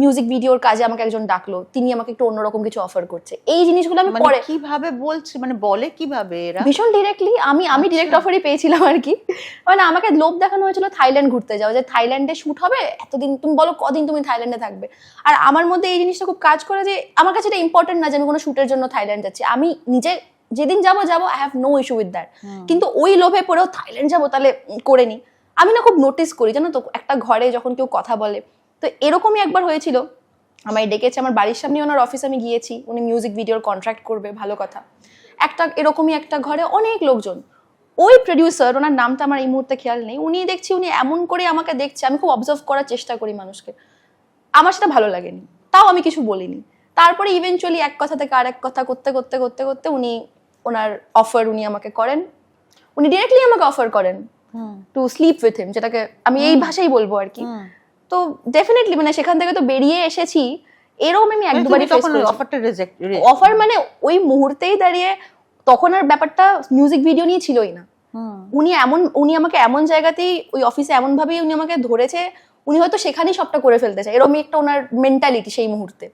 Music ভিডিওর কাজে আমাকে একজন ডাকলো, তিনি আমাকে একটু অন্যরকম কিছু অফার করছে, এই জিনিসগুলো আমি পরে কিভাবে বলছি, মানে বলে কিভাবে এরা? ভীষণ ডিরেক্টলি। আমি ডিরেক্ট অফারই পেয়েছিলাম আর কি। মানে আমাকে লোভ দেখানো হয়েছিল থাইল্যান্ড ঘুরতে যাও, যে থাইল্যান্ডে শুট হবে, এতদিন তুমি বলো কদিন তুমি থাইল্যান্ডে থাকবে। আর আমার মধ্যে এই জিনিসটা খুব কাজ করে যে আমার কাছে এটা ইম্পর্টেন্ট না যে আমি কোনো শুটের জন্য থাইল্যান্ড যাচ্ছি, আমি নিজে যেদিন যাবো I have no issue with that. কিন্তু ওই লোভে পড়েও থাইল্যান্ড যাবো তাহলে করে নি। আমি না খুব নোটিস করি জানো তো, একটা ঘরে যখন কেউ কথা বলে, তো এরকমই একবার হয়েছিল, আমায় ডেকেছে আমার বাড়ির সামনে ওনার অফিস, আমি গিয়েছি, উনি মিউজিক ভিডিওর কন্ট্রাক্ট করবে, ভালো কথা। একটা এরকমই একটা ঘরে অনেক লোকজন, ওই প্রডিউসার, ওনার নামটা আমার এই মুহূর্তে খেয়াল নেই, উনি দেখছি উনি এমন করে আমাকে দেখছে, আমি খুব অবজার্ভ করার চেষ্টা করি মানুষকে, আমার সেটা ভালো লাগেনি, তাও আমি কিছু বলিনি। তারপরে ইভেনচুয়ালি এক কথা থেকে আরেক কথা করতে করতে করতে করতে উনি ওনার অফার উনি আমাকে করেন, উনি ডিরেক্টলি আমাকে অফার করেন টু স্লিপ উইথ হিম, যেটাকে আমি এই ভাষাই বলবো আর কি। তো ডেফিনেটলি মানে সেখান থেকে তো বেরিয়ে এসেছি, এরকম আমি একবারই ফেস করেছি। অফারটা রিজেক্ট? অফার মানে ওই মুহূর্তেই দাঁড়িয়ে, তখন আর ব্যাপারটা মিউজিক ভিডিও নিয়ে ছিলই না। উনি আমাকে এমন জায়গাতেই, ওই অফিসে এমন ভাবেই উনি আমাকে ধরেছে, উনি হয়তো সেখানেই সবটা করে ফেলতে চায়, এরকমই একটা ওনার মেন্টালিটি সেই মুহূর্তে।